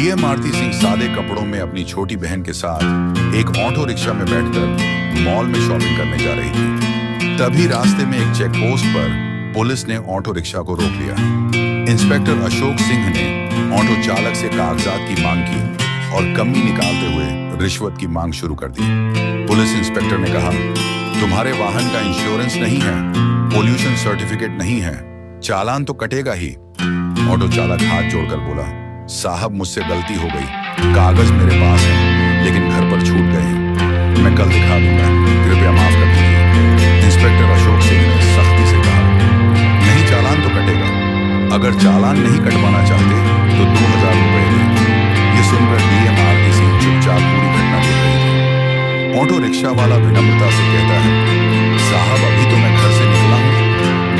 DM आरती सिंह सादे कपड़ों में अपनी छोटी बहन के साथ एक ऑटो रिक्शा में बैठकर मॉल में शॉपिंग करने जा रही थी। तभी रास्ते में एक चेक पोस्ट पर पुलिस ने ऑटो रिक्शा को रोक लिया। इंस्पेक्टर अशोक सिंह ने ऑटो चालक से कागजात की मांग की और कमी निकालते हुए रिश्वत की मांग शुरू कर दी। पुलिस इंस्पेक्टर ने कहा, तुम्हारे वाहन का इंश्योरेंस नहीं है, पोल्यूशन सर्टिफिकेट नहीं है, चालान तो कटेगा ही। ऑटो चालक हाथ जोड़कर बोला, साहब मुझसे गलती हो गई, कागज मेरे पास है लेकिन घर पर छूट गए हैं, मैं कल दिखा दूंगा, कृपया माफ कर दीजिए। इंस्पेक्टर अशोक सिंह ने सख्ती से कहा, नहीं चालान तो कटेगा, अगर चालान नहीं कटवाना चाहते तो 2000 रुपए दें। ये सुनकर डीएम आरती सिंह चुपचाप पूरी घटना देख रही थी। ऑटो रिक्शा वाला विनम्रता से कहता है, साहब अभी तो मैं घर से निकला हूँ,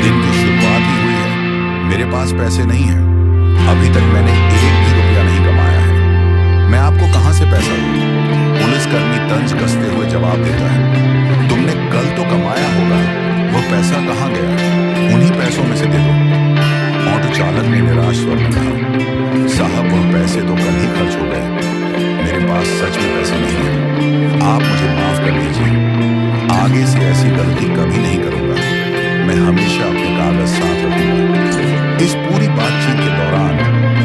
दिन की शुरुआत ही हुई है, मेरे पास पैसे नहीं है, अभी तक मैंने एक भी रुपया नहीं कमाया है, मैं आपको कहां से पैसा दूं? पुलिसकर्मी तंज कसते हुए जवाब देता है, तुमने कल तो कमाया होगा, वो पैसा कहां गया? उन्हीं पैसों में से दे दो। ऑटो चालक ने निराश स्वर में कहा, साहब वो पैसे तो कल ही खर्च हो गए, मेरे पास सच में पैसे नहीं है, आप मुझे माफ कर दीजिए, आगे से ऐसी गलती कभी नहीं करूंगा, मैं हमेशा अपने कागज साथ रखूंगा। इस पूरी बातचीत के दौरान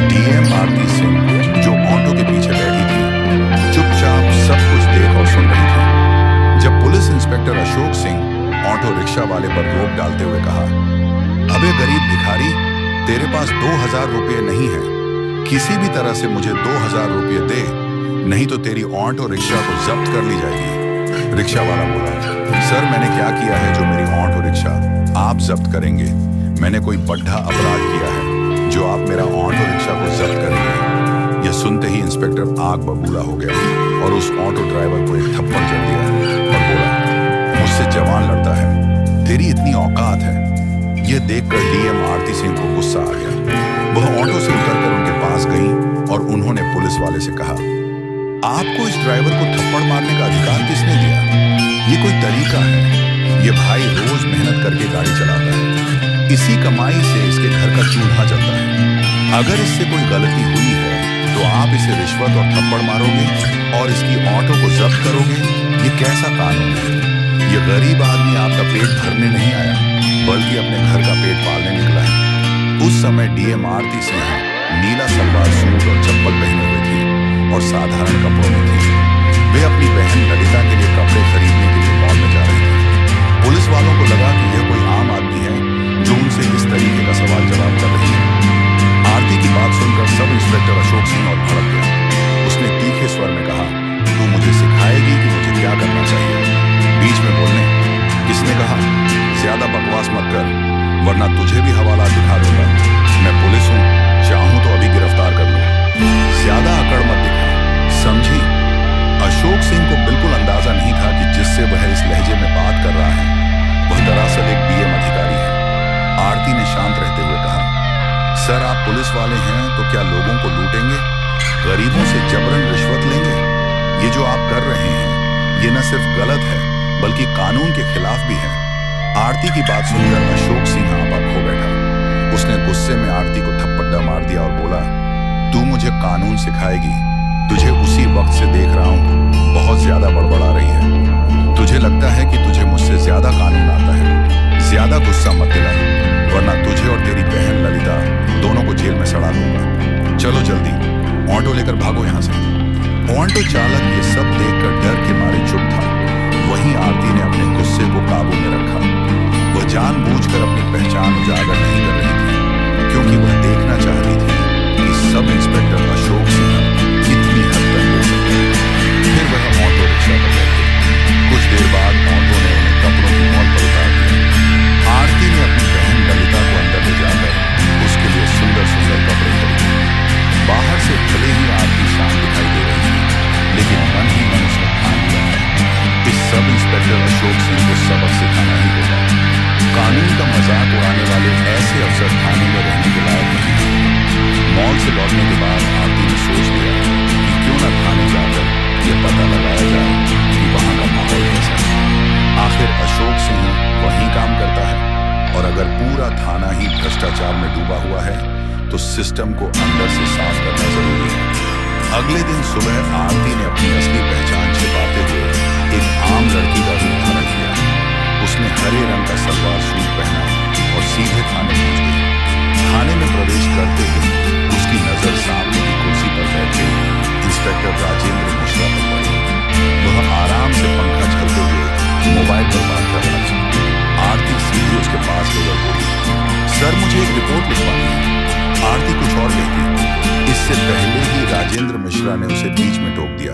डीएम आरती सिंह जो ऑटो के पीछे बैठी थी, चुपचाप सब कुछ देख और सुन रही थी। जब police inspector Ashok Singh auto rickshaw वाले पर रोक डालते हुए कहा, अबे गरीब भिखारी, तेरे पास 2000 रुपये नहीं है, किसी भी तरह से मुझे 2000 रुपये दे, नहीं तो तेरी ऑटो रिक्शा को जब्त कर ली जाएगी। रिक्शा वाला बोला, सर मैंने क्या किया है जो मेरी ऑटो रिक्शा आप जब्त करेंगे? मैंने कोई बड़ा अपराध किया है जो आप मेरा ऑटो रिक्शा को जब्त करेंगे? यह सुनते ही इंस्पेक्टर आग बबूला हो गया और उस ऑटो ड्राइवर को एक थप्पड़ जड़ दिया और बोला, मुझसे जवान लड़ता है, तेरी इतनी औकात है? यह देखकर डीएम आरती सिंह को गुस्सा आ गया। वह ऑटो से उतरकर उनके पास गई और उन्होंने पुलिस वाले से कहा, आपको इस ड्राइवर को थप्पड़ मारने का अधिकार किसने दिया? ये कोई तरीका है? ये भाई रोज मेहनत करके गाड़ी चलाता है, इसी कमाई से इसके घर का चूल्हा जलता है, अगर इससे कोई गलती हुई है तो आप इसे रिश्वत और थप्पड़ मारोगे और इसकी ऑटो को जब्त करोगे? ये कैसा कानून है? ये गरीब आदमी आपका पेट भरने नहीं आया बल्कि अपने घर का पेट पालने निकला है। उस समय डीएम आरती सिंह नीला सलवार सूट और चप्पल पहने हुए थी और साधारण कपड़ों में थी। वे अपनी बहन ललिता के लिए कपड़े खरीदने के लिए मॉल में जा रही थी। पुलिस वालों को लगा कि यह कोई आम आदमी है जो उनसे इस तरीके का सवाल जवाब कर रही है। आरती की बात सुनकर सब इंस्पेक्टर अशोक सिंह और भड़क गया। उसने तीखे स्वर में कहा, तू मुझे सिखाएगी कि मुझे क्या करना चाहिए? बीच में बोलने किसने कहा? ज्यादा बकवास मत कर वरना तुझे भी हवाला दिखा दूंगा। मैं पुलिस हूँ, चाहूं तो अभी गिरफ्तार कर लूं। ज्यादा अकड़ मत दिखा, समझी? अशोक सिंह को बिल्कुल अंदाजा नहीं था कि जिससे वह इस लहजे में बात कर रहा है वह दरअसल एक डीएम अधिकारी है। आरती ने शांत रहते हुए कहा, सर आप पुलिस वाले हैं तो क्या लोगों को लूटेंगे, गरीबों से जबरन रिश्वत लेंगे? ये जो आप कर रहे हैं ये न सिर्फ गलत है बल्कि कानून के खिलाफ भी है। आरती की बात सुनकर अशोक सिंह आबाक हो बैठा। उसने गुस्से में आरती को थप्पड़ मार दिया और बोला, तू मुझे कानून सिखाएगी? तुझे उसी वक्त से देख रहा हूँ, बहुत ज्यादा बड़बड़ा रही है। तुझे लगता है कि तुझे मुझसे ज्यादा कानून आता है? ज्यादा गुस्सा मत दिला वरना तुझे और तेरी बहन ललिता दोनों को जेल में सड़ा दूंगा। चलो जल्दी ऑटो लेकर भागो यहाँ से। ऑटो चालक ये सब देखकर डर के मारे चुप था। वहीं आरती ने अपने गुस्से को काबू में रखा। वह जानबूझकर अपनी पहचान उजागर नहीं कर रही थी क्योंकि वह देखना चाहती थी कि सब इंस्पेक्टर अशोक सिंह कितनी हद तक ले सकते हैं। फिर वह ऑटो रिक्शा पर बैठे। कुछ देर बाद ऑटो ने उन्हें कपड़ों की मॉल पर उतार दिया। आरती ने अपनी बहन ललिता को अंदर ले जाकर उसके लिए सुंदर सुंदर कपड़े खरीदे। बाहर से भले ही आरती शांत दिखाई दे रही थी लेकिन मन ही मन उसने ठान लिया था इस सब इंस्पेक्टर अशोक सिंह को सबक सिखाना ही होगा। कानून का मजाक उड़ाने वाले ऐसे अफसर थाने में रहने के लायक नहीं। मॉल से लौटने के बाद आरती ने सोच लिया कि क्यों न थाने जाकर यह पता लगाया जाए कि वहां का माहौल कैसा है। आखिर अशोक सिंह वहीं काम करता है और अगर पूरा थाना ही भ्रष्टाचार में डूबा हुआ है तो सिस्टम को अंदर से साफ करना जरूरी है। अगले दिन सुबह आरती ने अपनी असली पहचान छिपाते हुए एक आम लड़की का रूप धारण किया। उसने हरे रंग का सलवार सूट पहना और सीधे थाने पहुंच गई। थाने में प्रवेश करते ही उसकी नजर सामने की कुर्सी पर बैठे इंस्पेक्टर राजेंद्र मिश्रा पर पड़ी। वह आराम से पंखा चलते हुए मोबाइल पर बात कर रहा था। आरती सीधे उसके पास लेकर बोली, सर मुझे एक रिपोर्ट लिखवानी है। आरती कुछ और कहती, इससे पहले ही राजेंद्र मिश्रा ने उसे बीच में टोक दिया।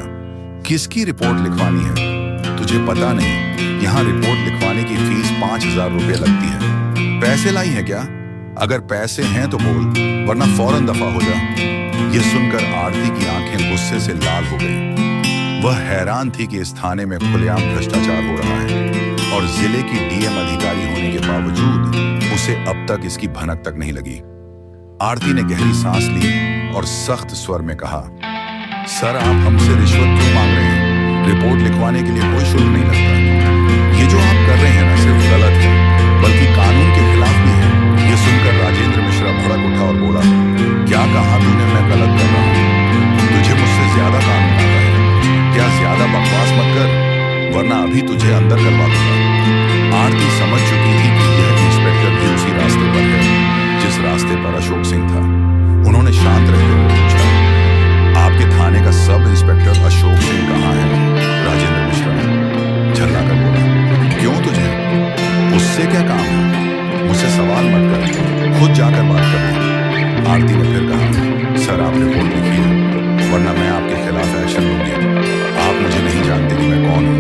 किसकी रिपोर्ट लिखवानी है? तुझे पता नहीं, यहाँ रिपोर्ट लिखवाने की फीस 5,000 रुपये लगती है। पैसे लाई है क्या? अगर पैसे हैं तो बोल, वरना फौरन दफा हो जा। ये सुनकर आरती की आंखें गुस्से से लाल हो गई। वह हैरान थी कि इस थाने में खुलेआम भ्रष्टाचार हो रहा है और जिले की डीएम अधिकारी होने के बावजूद उसे अब तक इसकी भनक तक नहीं लगी। आरती ने गहरी सांस ली और सख्त स्वर में कहा, सर आप हमसे रिश्वत क्यों मांग रहे हैं? रिपोर्ट लिखवाने के लिए कोई शुल्क नहीं लगता। ये जो आप कर रहे हैं ना सिर्फ गलत है, बल्कि कानून के खिलाफ भी है। ये सुनकर राजेंद्र मिश्रा भड़क उठा और बोला, क्या कहा तूने मैं गलत कर रहा हूँ? तुझे मुझसे ज्यादा कानून आता है। क्या ज्यादा बकवास मत कर, वरना अभी तुझे अंदर करवा दूंगा। आरती समझ चुकी थी कि यह इंस्पेक्टर भी उसी रास्ते पर है जिस रास्ते पर अशोक सिंह था। उन्होंने शांत रहते हुए पूछा, आपके थाने का सब इंस्पेक्टर अशोक सिंह कहाँ है? राजेंद्र मिश्रा ने झल्लाकर बोला, क्यों तुझे उससे क्या काम है? मुझसे सवाल मत कर, खुद जाकर बात कर ले। आरती ने फिर कहा, सर आप रिपोर्ट लिखिए, वरना मैं आपके खिलाफ एक्शन लूंगी। आप मुझे नहीं जानते कि मैं कौन हूँ।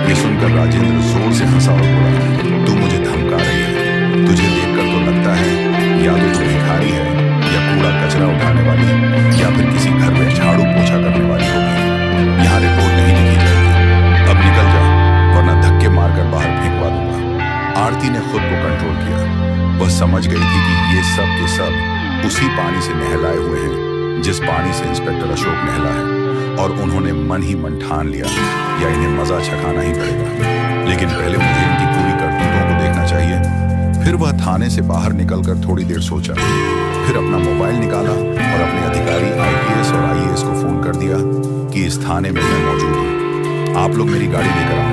ये सुनकर राजेंद्र जोर से हंसा और बोला, तू मुझे धमका रही है? तुझे देखकर तो लगता है या तो तू भिखारी है, या कूड़ा कचरा उठाने वाली, या फिर किसी घर में झाड़ू पोछा करने वाली होगी। यहाँ रिपोर्ट नहीं लिखी जाएगी। अब निकल जा, वरना धक्के मारकर बाहर फेंकवा दूंगा। आरती ने खुद को कंट्रोल किया। वह समझ गई थी कि ये सब के सब उसी पानी से नहलाए हुए हैं जिस पानी से इंस्पेक्टर अशोक नहला है, और उन्होंने मन ही मन ठान लिया या इन्हें मजा चखाना ही पड़ेगा। लेकिन पहले मुझे इनकी पूरी करतूतों को देखना चाहिए। फिर वह थाने से बाहर निकलकर थोड़ी देर सोचा, फिर अपना मोबाइल निकाला और अपने अधिकारी आईपीएस और आईएएस को फोन कर दिया कि इस थाने में मैं मौजूद हूँ, आप लोग मेरी गाड़ी लेकर आओ।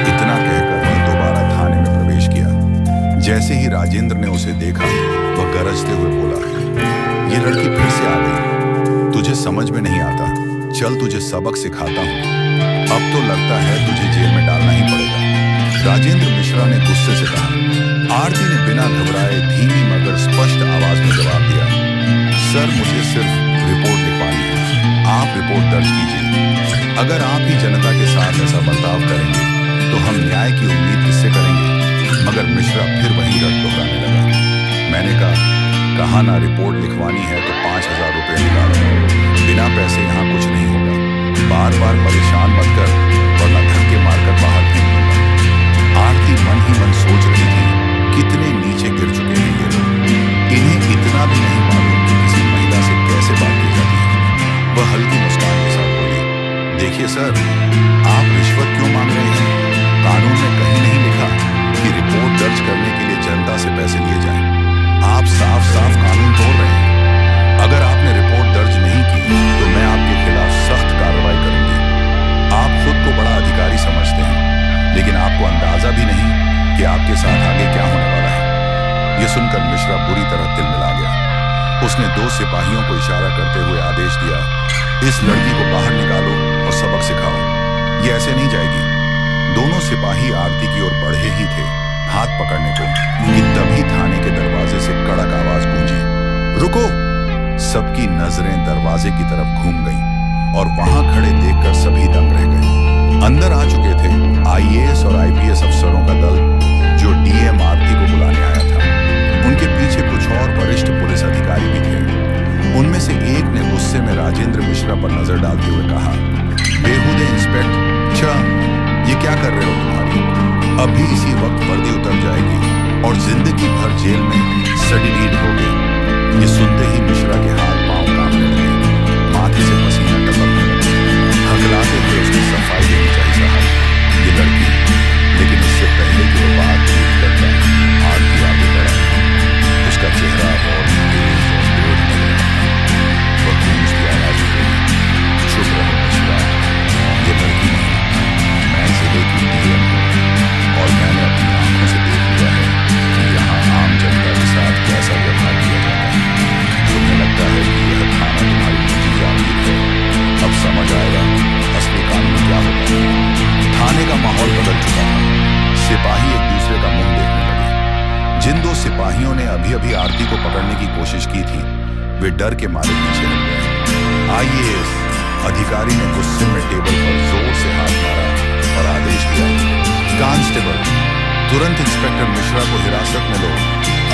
इतना कहकर वह दोबारा थाने में प्रवेश किया। जैसे ही राजेंद्र ने उसे देखा, वह गरजते हुए बोला, ये लड़की फिर से आ गई। तुझे समझ में नहीं आता, चल तुझे सबक सिखाता हूँ। अब तो लगता है तुझे जेल में डालना ही पड़ेगा। राजेंद्र मिश्रा ने गुस्से से कहा। आरती ने बिना घबराए धीमी मगर स्पष्ट आवाज में जवाब दिया, सर मुझे सिर्फ रिपोर्ट लिखवानी है। आप रिपोर्ट दर्ज कीजिए। अगर आप ही जनता के साथ ऐसा बर्ताव करेंगे तो हम न्याय की उम्मीद किससे करेंगे? मगर मिश्रा फिर वही रट दोहराने लगा। मैंने कहा ना रिपोर्ट लिखवानी है तो 5,000 रुपये निकालो। बिना पैसे यहाँ कुछ नहीं होगा। बार बार परेशान मत कर, वरना धक्के मारकर बाहर फेंक दूंगा। आरती मन ही मन सोच रही थी, कितने नीचे गिर चुके हैं ये लोग। इन्हें इतना भी नहीं मालूम कि किसी महिला से कैसे बात की जाती है। वह हल्की मुस्कान के साथ बोली, देखिए सर, आप रिश्वत क्यों मांग रहे हैं? कानून में कहीं नहीं लिखा कि रिपोर्ट दर्ज करने के लिए जनता से पैसे लिए जाएं। आप साफ साफ कानून तोड़ रहे हैं। अगर आपने रिपोर्ट दर्ज नहीं की तो मैं आपके खिलाफ सख्त कार्रवाई करूंगी। आप खुद को बड़ा अधिकारी समझते हैं, लेकिन आपको अंदाजा भी नहीं कि आपके साथ आगे क्या होने वाला है। यह सुनकर मिश्रा बुरी तरह तिलमिला गया। उसने 2 सिपाहियों को इशारा करते हुए आदेश दिया, इस लड़की को बाहर निकालो और सबक सिखाओ। ये ऐसे नहीं जाएगी। दोनों सिपाही आरती की ओर बढ़े ही थे हाथ पकड़ने को कि तभी थाने के दरवाजे से कड़क आवाज गूंजी, रुको। सबकी नजरें दरवाजे की तरफ घूम गईं और वहां खड़े देखकर सभी दंग रह गए। अंदर आ चुके थे आईएएस और आईपीएस अफसरों का दल, जो डीएम आरती को बुलाने आया था। उनके पीछे कुछ और वरिष्ठ पुलिस अधिकारी भी थे। उनमें से एक ने गुस्से में राजेंद्र मिश्रा पर नजर डालते हुए कहा, बेहूदे इंस्पेक्टर, ये क्या कर रहे हो तुम्हारी? अभी इसी वक्त वर्दी उतर जाएगी और जिंदगी भर जेल में सडीड होगे। ये सुनते ही मिश्रा के हाथ पांव कांपने लगे, माथे से पसीना टपकने लगा। हकलाते हुए उसने सफाई देनी चाहिए साहब, ये लड़की। लेकिन इससे पहले कि वो बात ठीक करता, आरती आगे बढ़ा। उसका चेहरा और तेज और क्रोध लग रहा था। वह गूंजती आवाज में बोली, सिपाहियों ने अभी अभी आरती को पकड़ने की कोशिश की थी, वे डर के मारे पीछे हट गए। आईएएस अधिकारी ने गुस्से में टेबल पर जोर से हाथ मारा और आदेश दिया, कांस्टेबल, तुरंत इंस्पेक्टर मिश्रा को हिरासत में लो,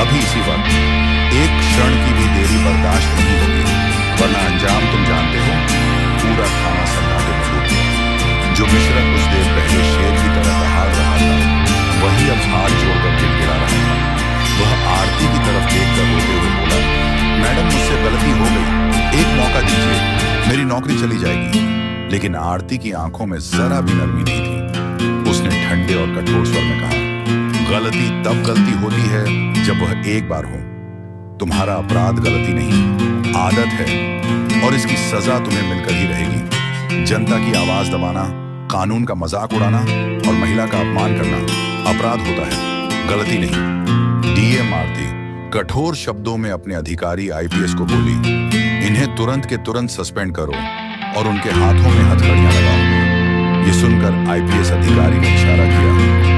अभी इसी वक्त। एक क्षण की भी देरी बर्दाश्त नहीं होगी, वरना अंजाम तुम जानते हो। पूरा थाना सन्नाटे में डूब गया। जो मिश्रा कुछ देर पहले शेर की तरह दहाड़ रहा था, वही अब हाथ जोड़कर गिड़गिड़ा रहा था। वह आरती की तरफ देखकर रोते हुए बोला, मैडम, मुझसे गलती हो गई, एक मौका दीजिए, मेरी नौकरी चली जाएगी। लेकिन आरती की आंखों में जरा भी नरमी नहीं थी। उसने ठंडे और कठोर स्वर में कहा, गलती तब गलती होती है जब वह एक बार हो। तुम्हारा अपराध गलती नहीं, आदत है, और इसकी सजा तुम्हें मिलकर ही रहेगी। जनता की आवाज दबाना, कानून का मजाक उड़ाना और महिला का अपमान करना अपराध होता है, गलती नहीं। डीएम आरती कठोर शब्दों में अपने अधिकारी आईपीएस को बोली, इन्हें तुरंत के तुरंत सस्पेंड करो और उनके हाथों में हथकड़ियां लगाओ। ये सुनकर आईपीएस अधिकारी ने इशारा किया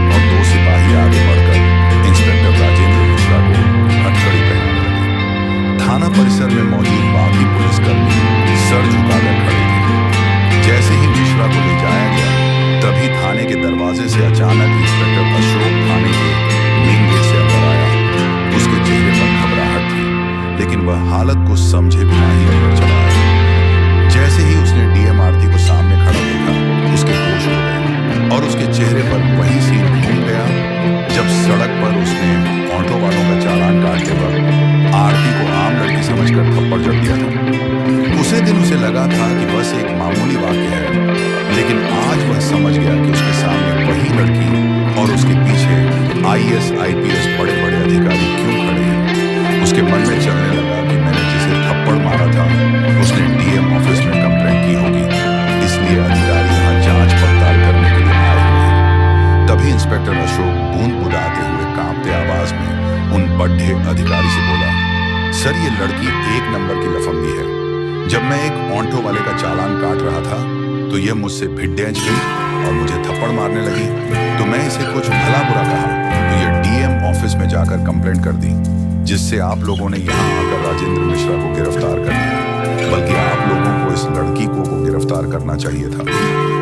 और दो सिपाही आगे बढ़कर इंस्पेक्टर राजेंद्र मिश्रा को हथकड़ी पहनाने लगे। थाना परिसर में मौजूद बाकी पुलिसकर्मी सर झुकाकर खड़े थे। जैसे ही मिश्रा को ले जाया गया, तभी थाने के दरवाजे से अचानक इंस्पेक्टर अशोक थाने के मेन गेट से अंदर आया। उसके चेहरे पर घबराहट थी, लेकिन वह हालत को समझे बिना ही अंदर चला आया। जैसे ही उसने डीएम आरती को सामने खड़ा देखा, उसके होश उड़ गए और उसके चेहरे पर वही सीन घूम गया जब सड़क पर उसने ऑटो वालों का चालान काटते वक्त आरती को आम लड़की समझकर थप्पड़ जड़ दिया था। उसे दिन उसे लगा था कि बस एक मामूली वाक्य है, लेकिन आज वह समझ गया कि उसके सामने वही लड़की और उसके पीछे आईएएस आईपीएस बड़े बड़े अधिकारी क्यों खड़े हैं। उसके मन में चलने लगा कि मैंने जिसे थप्पड़ मारा था उसने डीएम ऑफिस में कंप्लेंट की होगी, इसलिए अधिकारी यहाँ जांच पड़ताल करने के लिए आए हुए हैं। तभी इंस्पेक्टर अशोक बूंद बुदाते हुए कांपते आवाज में उन बड्ढे अधिकारी से बोला, सर, ये लड़की एक नंबर की लफंगी है। जब मैं एक ऑटो वाले का चालान काट रहा था तो यह मुझसे भिड्डेंच गई और मुझे थप्पड़ मारने लगी, तो मैं इसे कुछ भला बुरा कहा तो यह डीएम ऑफिस में जाकर कंप्लेंट कर दी, जिससे आप लोगों ने यहाँ आकर राजेंद्र मिश्रा को गिरफ्तार कर लिया। बल्कि आप लोगों को इस लड़की को गिरफ्तार करना चाहिए था।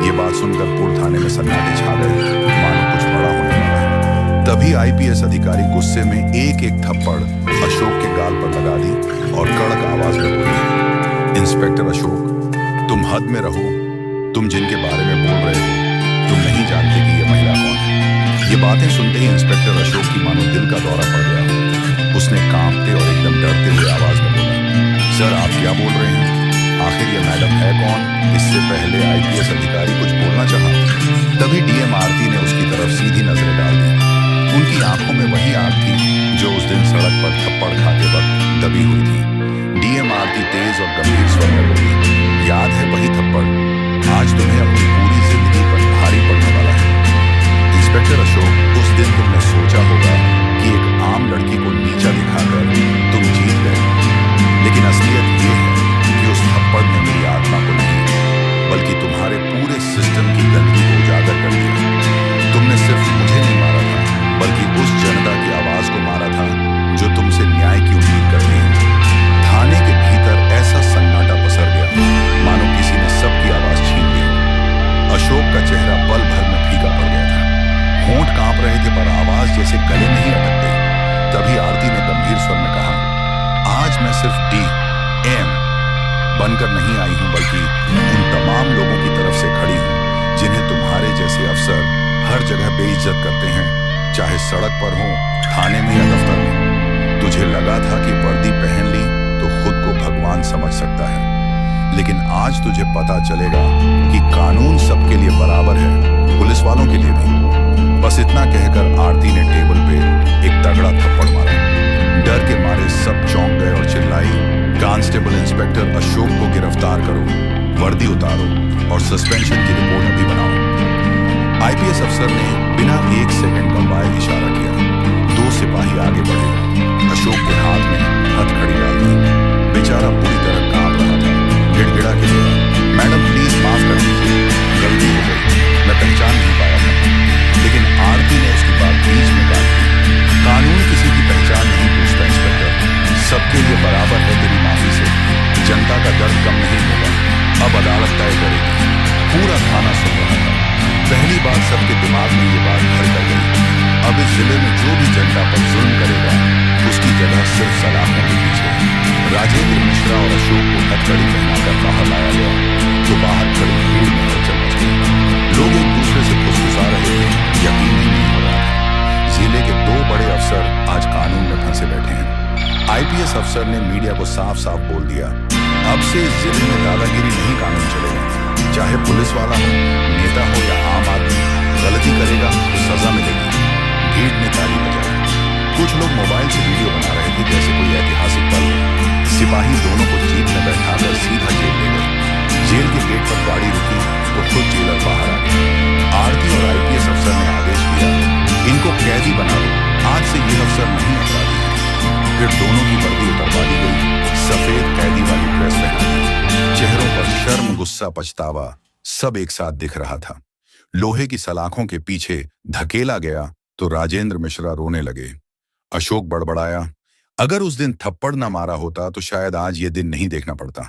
ये बात सुनकर पूर्ण थाने में सन्नाटे छा गए, मानो कुछ बड़ा होने वाला है। तभी आईपीएस अधिकारी गुस्से में एक एक थप्पड़ अशोक के गाल पर लगा दी और कड़क आवाज में बोली, इंस्पेक्टर अशोक, तुम हद में रहो। तुम जिनके बारे में बोल रहे हो, तुम नहीं जानते कि यह महिला कौन है। ये बातें सुनते ही इंस्पेक्टर अशोक की मानो दिल का दौरा पड़ गया। उसने कांपते और एकदम डरते हुए आवाज में बोला, सर, आप क्या बोल रहे हैं? आखिर ये मैडम है कौन? इससे पहले आईपीएस अधिकारी कुछ बोलना चाहा, तभी डीएम आरती ने उसकी तरफ सीधी नजरें डाल दी। उनकी आंखों में वही आग थी जो उस दिन सड़क पर थप्पड़ खाते वक्त दबी हुई थी। डीएम आरती तेज और गंभीर स्वर में बोली, याद है वही थप्पड़? आज तुम्हें अपनी पूरी जिंदगी पर भारी पड़ने वाला है। इंस्पेक्टर अशोक, उस दिन तुमने सोचा होगा कि एक आम लड़की को नीचा दिखाकर तुम जीत गए, लेकिन असलियत ये है कि उस थप्पड़ ने मेरी आत्मा को नहीं, बल्कि तुम्हारे पूरे सिस्टम की गंदगी को उजागर कर दिया। तुमने सिर्फ मुझे नहीं मारा था, बल्कि उस जनता की आवाज को मारा था जो तुमसे न्याय की उम्मीद करती है। थाने के भीतर ऐसा सन्नाटा पसर गया मानो किसी ने सबकी आवाज छीन ली हो। अशोक का चेहरा पल भर में फीका पड़ गया था, होंठ कांप रहे थे पर आवाज जैसे गले में ही अटक गई। तभी आरती ने गंभीर स्वर में कहा, आज मैं सिर्फ डीएम बनकर नहीं आई हूं, बल्कि उन तमाम लोगों की तरफ से खड़ी हूं जिन्हें तुम्हारे जैसे अफसर हर जगह बेइज्जत करते हैं, चाहे सड़क पर हो, थाने में या दफ्तर में। तुझे लगा था कि वर्दी पहन ली तो खुद को भगवान समझ सकता है, लेकिन आज तुझे पता चलेगा कि कानून सबके लिए बराबर है, पुलिस वालों के लिए भी। बस इतना कहकर आरती ने टेबल पे एक तगड़ा थप्पड़ मारा। डर के मारे सब चौंक गए और चिल्लाई, कांस्टेबल इंस्पेक्टर अशोक को गिरफ्तार करो, वर्दी उतारो और सस्पेंशन की रिपोर्ट अभी बनाओ। आईपीएस अफसर ने बिना एक सेकंड गंवाए इशारा किया। दो सिपाही आगे बढ़े, अशोक के हाथ में हथकड़ी डाल दी। बेचारा पूरी तरह कांप रहा था, गिड़गिड़ा के बोला, मैडम प्लीज माफ कर दीजिए, गलती हो गई, मैं पहचान नहीं पाया था। लेकिन आरती ने उसकी बात बीच में काट दी। कानून किसी की पहचान नहीं जो भी जनता पर जुल्म करेगा उसकी जगह सिर्फ सलाखों के पीछे है। राजेंद्र मिश्रा और अशोक को हथकड़ी पहनाकर बाहर लाया गया तो बाहर खड़ी भीड़ में हलचल मच गई। लोग एक दूसरे से फुसफुसा रहे थे, यकीन ही नहीं हो रहा था। जिले के दो बड़े अफसर आज कानून में फंसे बैठे हैं। आईपीएस अफसर ने मीडिया को साफ साफ बोल दिया, अब से इस जिले में दादागिरी नहीं कानून चलेगा। चाहे पुलिस वाला हो, नेता हो या आम आदमी, गलती करेगा तो सजा मिलेगी। भीड़ ने ताली बजाई। कुछ लोग मोबाइल से वीडियो बना रहे थे जैसे कोई ऐतिहासिक पल हो। सिपाही दोनों को जीप में बैठाकर सीधा जेल ले गए। जेल के गेट पर गाड़ी रुकी तो खुद जेलर बाहर आ गए। आरती और आईपीएस अफसर ने आदेश दिया, इनको कैदी बना दो, आज से ये अफसर नहीं अपराधी है। फिर दोनों की वर्दी उतरवा दी गई, सफेद कैदी वाली ड्रेस पहना दी। चेहरों पर शर्म, गुस्सा, पछतावा सब एक साथ दिख रहा था। लोहे की सलाखों के पीछे धकेला गया तो राजेंद्र मिश्रा रोने लगे। अशोक बड़बड़ाया, अगर उस दिन थप्पड़ न मारा होता तो शायद आज ये दिन नहीं देखना पड़ता।